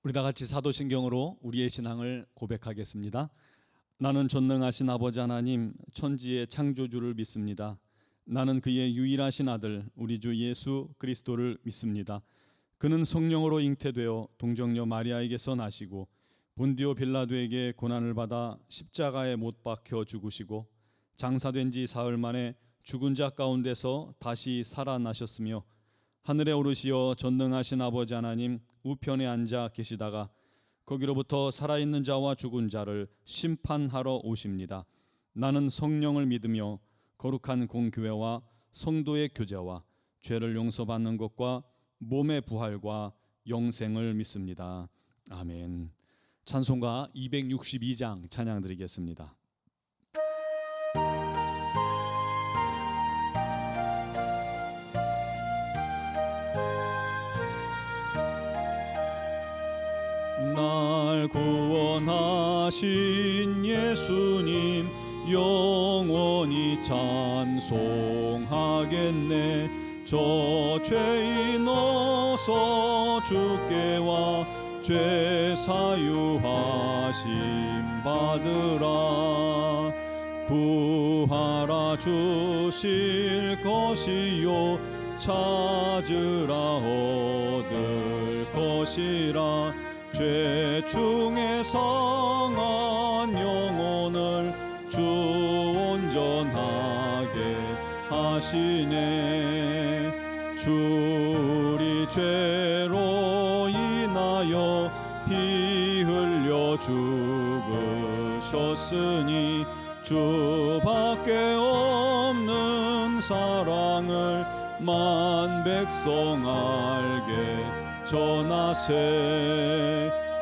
우리 다 같이 사도신경으로 우리의 신앙을 고백하겠습니다. 나는 전능하신 아버지 하나님 천지의 창조주를 믿습니다. 나는 그의 유일하신 아들 우리 주 예수 그리스도를 믿습니다. 그는 성령으로 잉태되어 동정녀 마리아에게서 나시고 본디오 빌라도에게 고난을 받아 십자가에 못 박혀 죽으시고 장사된 지 사흘 만에 죽은 자 가운데서 다시 살아나셨으며 하늘에 오르시어 전능하신 아버지 하나님 우편에 앉아 계시다가 거기로부터 살아있는 자와 죽은 자를 심판하러 오십니다. 나는 성령을 믿으며 거룩한 공교회와 성도의 교제와 죄를 용서받는 것과 몸의 부활과 영생을 믿습니다. 아멘. 찬송가 262장 찬양 드리겠습니다. 날 구원하신 예수님 영원히 찬송하겠네. 저 죄인 어서 주께 와 죄 사유하심 받으라. 구하라 주실 것이요 찾으라 얻을 것이라. 죄 중에 성한 영혼을 주 온전하게 하시네. 주리 죄로 인하여 피 흘려 죽으셨으니 주밖에 없는 사랑을 만 백성 알게 전하세.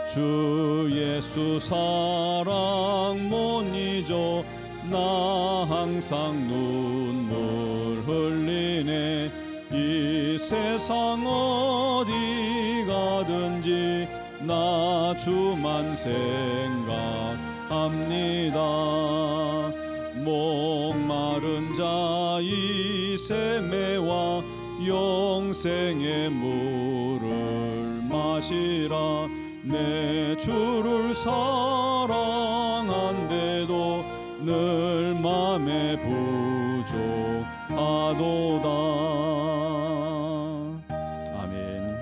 주 예수 사랑 못 잊어 나 항상 눈물 흘리네. 이 세상 어디 가든지 나 주만 생각합니다. 목마른 자 이 샘에와 영생의 물을 마시라. 내 주를 사랑한데도 늘 맘에 부족하도다. 아멘.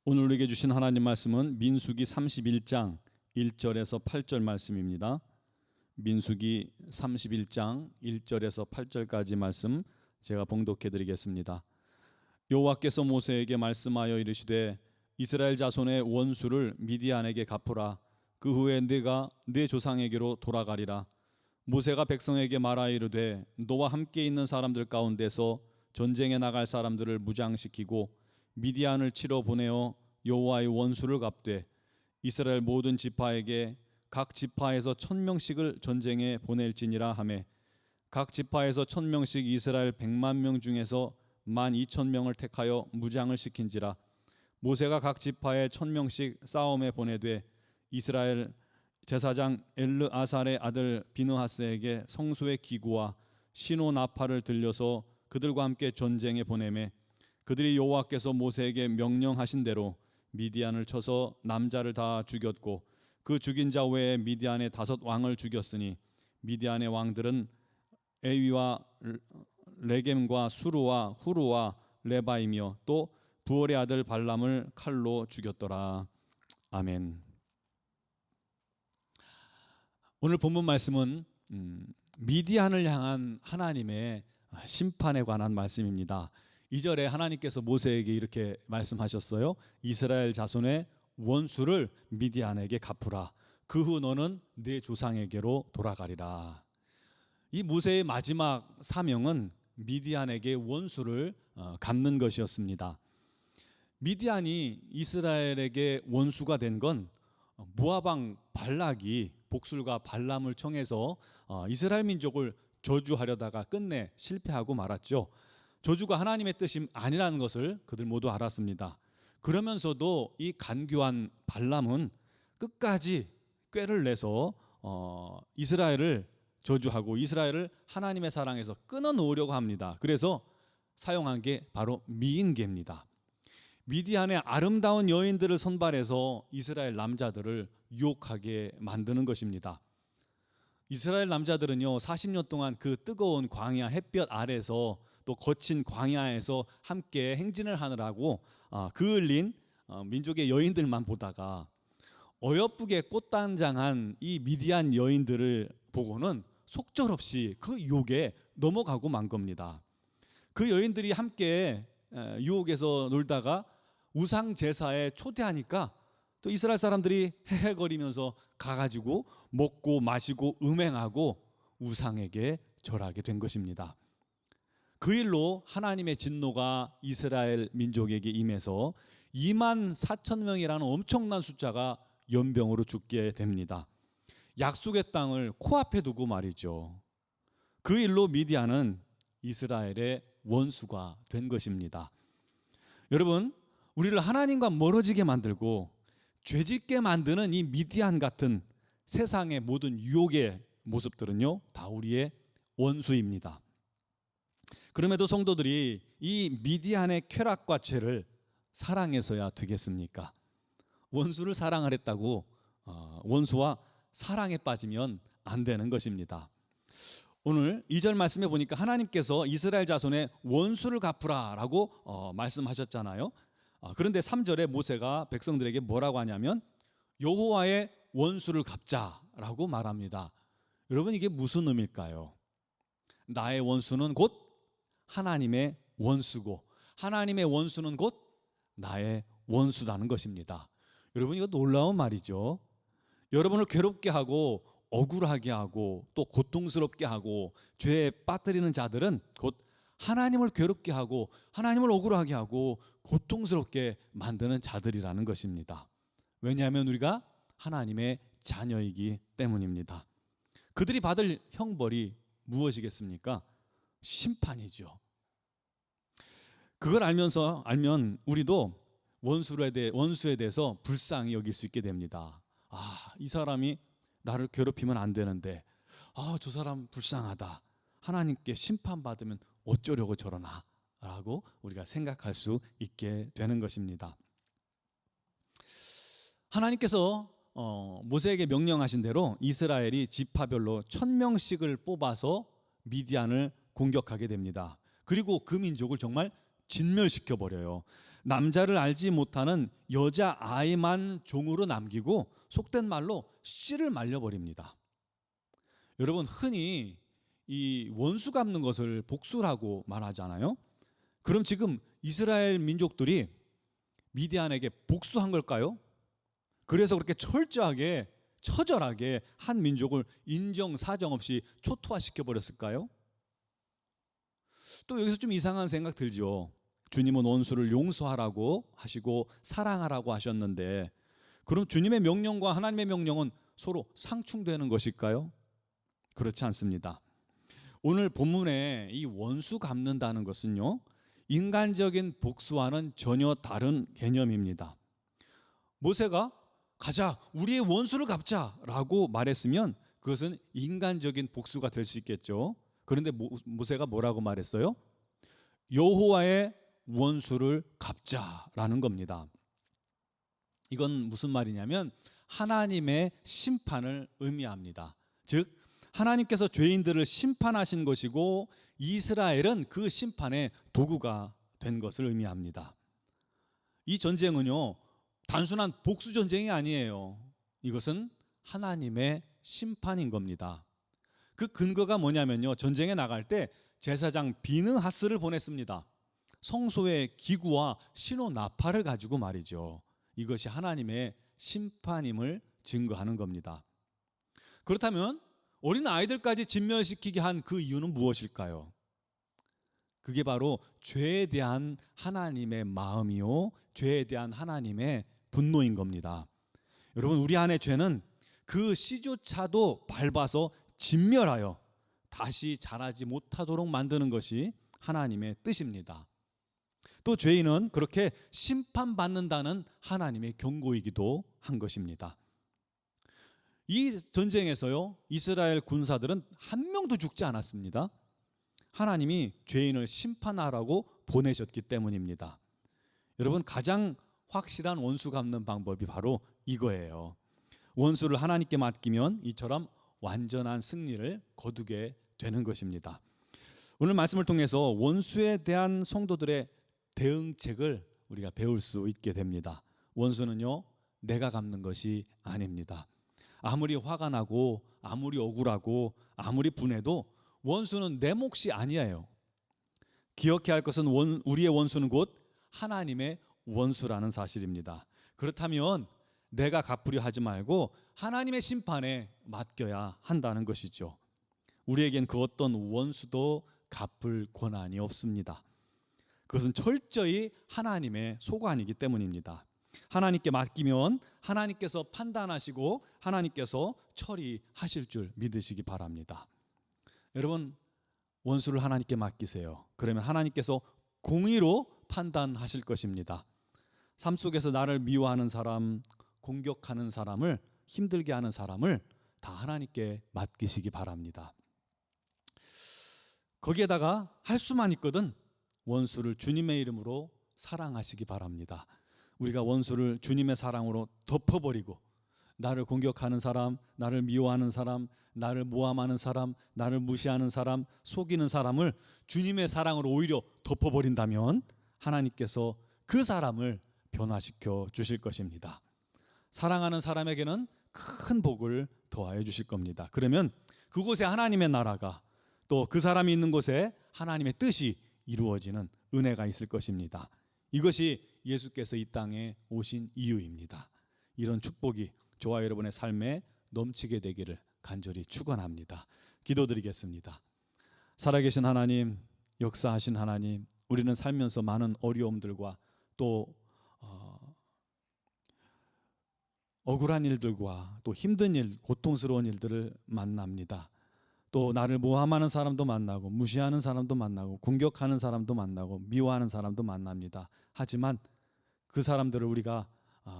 오늘 우리에게 주신 하나님 말씀은 민수기 31장 1절에서 8절 말씀입니다. 민수기 31장 1절에서 8절까지 말씀 제가 봉독해 드리겠습니다. 여호와께서 모세에게 말씀하여 이르시되 이스라엘 자손의 원수를 미디안에게 갚으라. 그 후에 네가 네 조상에게로 돌아가리라. 모세가 백성에게 말하여 이르되 너와 함께 있는 사람들 가운데서 전쟁에 나갈 사람들을 무장시키고 미디안을 치러 보내어 여호와의 원수를 갚되 이스라엘 모든 지파에게 각 지파에서 1000명씩을 전쟁에 보낼지니라 하매 각 지파에서 1000명씩 이스라엘 100만 명 중에서 12,000명을 택하여 무장을 시킨지라. 모세가 각 지파에 1000명씩 싸움에 보내되 이스라엘 제사장 엘르아살의 아들 비느하스에게 성소의 기구와 신호 나팔을 들려서 그들과 함께 전쟁에 보내매 그들이 여호와께서 모세에게 명령하신 대로 미디안을 쳐서 남자를 다 죽였고 그 죽인 자 외에 미디안의 5 왕을 죽였으니 미디안의 왕들은 에위와 레겜과 수루와 후루와 레바이며 또 부올의 아들 발람을 칼로 죽였더라. 아멘. 오늘 본문 말씀은 미디안을 향한 하나님의 심판에 관한 말씀입니다. 2절에 하나님께서 모세에게 이렇게 말씀하셨어요. 이스라엘 자손의 원수를 미디안에게 갚으라. 그 후 너는 네 조상에게로 돌아가리라. 이 모세의 마지막 사명은 미디안에게 원수를 갚는 것이었습니다. 미디안이 이스라엘에게 원수가 된 건 모압 왕 발락이 복술과 발람을 청해서 이스라엘 민족을 저주하려다가 끝내 실패하고 말았죠. 저주가 하나님의 뜻이 아니라는 것을 그들 모두 알았습니다. 그러면서도 이 간교한 발람은 끝까지 꾀를 내서 이스라엘을 저주하고 이스라엘을 하나님의 사랑에서 끊어놓으려고 합니다. 그래서 사용한 게 바로 미인계입니다. 미디안의 아름다운 여인들을 선발해서 이스라엘 남자들을 유혹하게 만드는 것입니다. 이스라엘 남자들은요 40년 동안 그 뜨거운 광야 햇볕 아래서 또 거친 광야에서 함께 행진을 하느라고 그을린 민족의 여인들만 보다가 어여쁘게 꽃단장한 이 미디안 여인들을 보고는 속절없이 그 유혹에 넘어가고 만 겁니다. 그 여인들이 함께 유혹에서 놀다가 우상 제사에 초대하니까 또 이스라엘 사람들이 헤헤거리면서 가가지고 먹고 마시고 음행하고 우상에게 절하게 된 것입니다. 그 일로 하나님의 진노가 이스라엘 민족에게 임해서 2만 4천 명이라는 엄청난 숫자가 연병으로 죽게 됩니다. 약속의 땅을 코앞에 두고 말이죠. 그 일로 미디안은 이스라엘의 원수가 된 것입니다. 여러분, 우리를 하나님과 멀어지게 만들고 죄짓게 만드는 이 미디안 같은 세상의 모든 유혹의 모습들은요 다 우리의 원수입니다. 그럼에도 성도들이 이 미디안의 쾌락과 죄를 사랑해서야 되겠습니까? 원수를 사랑하랬다고 원수와 사랑에 빠지면 안 되는 것입니다. 오늘 2절 말씀에 보니까 하나님께서 이스라엘 자손의 원수를 갚으라라고 말씀하셨잖아요. 그런데 3절에 모세가 백성들에게 뭐라고 하냐면 여호와의 원수를 갚자라고 말합니다. 여러분, 이게 무슨 의미일까요? 나의 원수는 곧 하나님의 원수고 하나님의 원수는 곧 나의 원수라는 것입니다. 여러분, 이거 놀라운 말이죠. 여러분을 괴롭게 하고 억울하게 하고 또 고통스럽게 하고 죄에 빠뜨리는 자들은 곧 하나님을 괴롭게 하고 하나님을 억울하게 하고 고통스럽게 만드는 자들이라는 것입니다. 왜냐하면 우리가 하나님의 자녀이기 때문입니다. 그들이 받을 형벌이 무엇이겠습니까? 심판이죠. 그걸 알면 우리도 원수에 대해서 불쌍히 여길 수 있게 됩니다. 이 사람이 나를 괴롭히면 안 되는데 저 사람 불쌍하다. 하나님께 심판받으면 어쩌려고 저러나 라고 우리가 생각할 수 있게 되는 것입니다. 하나님께서 모세에게 명령하신 대로 이스라엘이 지파별로 1000명씩을 뽑아서 미디안을 공격하게 됩니다. 그리고 그 민족을 정말 진멸시켜 버려요. 남자를 알지 못하는 여자 아이만 종으로 남기고 속된 말로 씨를 말려버립니다. 여러분, 흔히 이 원수 갚는 것을 복수라고 말하잖아요. 그럼 지금 이스라엘 민족들이 미디안에게 복수한 걸까요? 그래서 그렇게 철저하게 처절하게 한 민족을 인정사정 없이 초토화시켜 버렸을까요? 또 여기서 좀 이상한 생각 들죠. 주님은 원수를 용서하라고 하시고 사랑하라고 하셨는데 그럼 주님의 명령과 하나님의 명령은 서로 상충되는 것일까요? 그렇지 않습니다. 오늘 본문에 이 원수 갚는다는 것은요 인간적인 복수와는 전혀 다른 개념입니다. 모세가 가자, 우리의 원수를 갚자라고 말했으면 그것은 인간적인 복수가 될 수 있겠죠. 그런데 모세가 뭐라고 말했어요? 여호와의 원수를 갚자라는 겁니다. 이건 무슨 말이냐면 하나님의 심판을 의미합니다. 즉 하나님께서 죄인들을 심판하신 것이고 이스라엘은 그 심판의 도구가 된 것을 의미합니다. 이 전쟁은요 단순한 복수 전쟁이 아니에요. 이것은 하나님의 심판인 겁니다. 그 근거가 뭐냐면요 전쟁에 나갈 때 제사장 비느하스를 보냈습니다. 성소의 기구와 신호 나팔을 가지고 말이죠. 이것이 하나님의 심판임을 증거하는 겁니다. 그렇다면 어린 아이들까지 진멸시키게 한 그 이유는 무엇일까요? 그게 바로 죄에 대한 하나님의 마음이요 죄에 대한 하나님의 분노인 겁니다. 여러분, 우리 안의 죄는 그 씨조차도 밟아서 진멸하여 다시 자라지 못하도록 만드는 것이 하나님의 뜻입니다. 또 죄인은 그렇게 심판받는다는 하나님의 경고이기도 한 것입니다. 이 전쟁에서요 이스라엘 군사들은 한 명도 죽지 않았습니다. 하나님이 죄인을 심판하라고 보내셨기 때문입니다. 여러분, 가장 확실한 원수 갚는 방법이 바로 이거예요. 원수를 하나님께 맡기면 이처럼 완전한 승리를 거두게 되는 것입니다. 오늘 말씀을 통해서 원수에 대한 성도들의 대응책을 우리가 배울 수 있게 됩니다. 원수는요, 내가 갚는 것이 아닙니다. 아무리 화가 나고 아무리 억울하고 아무리 분해도 원수는 내 몫이 아니에요. 기억해야 할 것은 우리의 원수는 곧 하나님의 원수라는 사실입니다. 그렇다면 내가 갚으려 하지 말고 하나님의 심판에 맡겨야 한다는 것이죠. 우리에겐 그 어떤 원수도 갚을 권한이 없습니다. 그것은 철저히 하나님의 소관이기 때문입니다. 하나님께 맡기면 하나님께서 판단하시고 하나님께서 처리하실 줄 믿으시기 바랍니다. 여러분, 원수를 하나님께 맡기세요. 그러면 하나님께서 공의로 판단하실 것입니다. 삶 속에서 나를 미워하는 사람, 공격하는 사람을, 힘들게 하는 사람을 다 하나님께 맡기시기 바랍니다. 거기에다가 할 수만 있거든 원수를 주님의 이름으로 사랑하시기 바랍니다. 우리가 원수를 주님의 사랑으로 덮어버리고 나를 공격하는 사람, 나를 미워하는 사람, 나를 모함하는 사람, 나를 무시하는 사람, 속이는 사람을 주님의 사랑으로 오히려 덮어버린다면 하나님께서 그 사람을 변화시켜 주실 것입니다. 사랑하는 사람에게는 큰 복을 더하여 주실 겁니다. 그러면 그곳에 하나님의 나라가, 또 그 사람이 있는 곳에 하나님의 뜻이 이루어지는 은혜가 있을 것입니다. 이것이 예수께서 이 땅에 오신 이유입니다. 이런 축복이 저와 여러분의 삶에 넘치게 되기를 간절히 축원합니다. 기도드리겠습니다. 살아계신 하나님, 역사하신 하나님, 우리는 살면서 많은 어려움들과 또 억울한 일들과 또 힘든 일, 고통스러운 일들을 만납니다. 또 나를 모함하는 사람도 만나고 무시하는 사람도 만나고 공격하는 사람도 만나고 미워하는 사람도 만납니다. 하지만 그 사람들을 우리가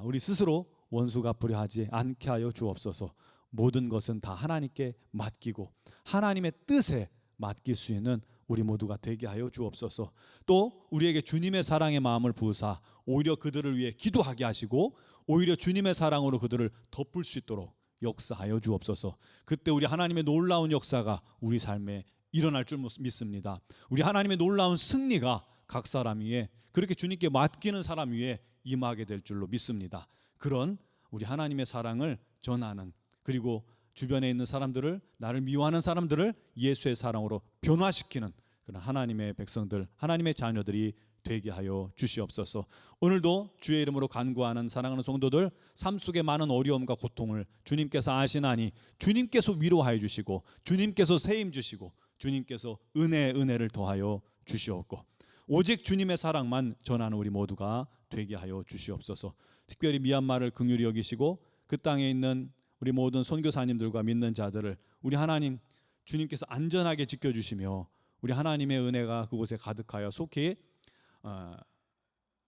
우리 스스로 원수 갚으려 하지 않게 하여 주옵소서. 모든 것은 다 하나님께 맡기고 하나님의 뜻에 맡길 수 있는 우리 모두가 되게 하여 주옵소서. 또 우리에게 주님의 사랑의 마음을 부으사 오히려 그들을 위해 기도하게 하시고 오히려 주님의 사랑으로 그들을 덮을 수 있도록 역사하여 주옵소서. 그때 우리 하나님의 놀라운 역사가 우리 삶에 일어날 줄 믿습니다. 우리 하나님의 놀라운 승리가 각 사람 위에, 그렇게 주님께 맡기는 사람 위에 임하게 될 줄로 믿습니다. 그런 우리 하나님의 사랑을 전하는, 그리고 주변에 있는 사람들을, 나를 미워하는 사람들을 예수의 사랑으로 변화시키는 그런 하나님의 백성들, 하나님의 자녀들이 되게 하여 주시옵소서. 오늘도 주의 이름으로 간구하는 사랑하는 성도들, 삶 속에 많은 어려움과 고통을 주님께서 아시나니 주님께서 위로하여 주시고 주님께서 세임 주시고 주님께서 은혜를 더하여 주시옵고 오직 주님의 사랑만 전하는 우리 모두가 되게 하여 주시옵소서. 특별히 미얀마를 긍휼히 여기시고 그 땅에 있는 우리 모든 선교사님들과 믿는 자들을 우리 하나님 주님께서 안전하게 지켜주시며 우리 하나님의 은혜가 그곳에 가득하여 속히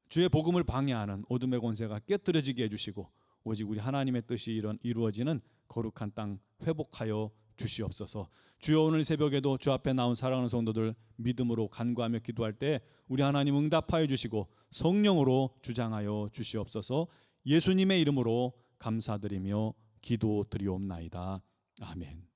주의 복음을 방해하는 어둠의 권세가 깨뜨려지게 해주시고 오직 우리 하나님의 뜻이 이루어지는 거룩한 땅 회복하여 주시옵소서. 주여, 오늘 새벽에도 주 앞에 나온 사랑하는 성도들 믿음으로 간구하며 기도할 때 우리 하나님 응답하여 주시고 성령으로 주장하여 주시옵소서. 예수님의 이름으로 감사드리며 기도드리옵나이다. 아멘.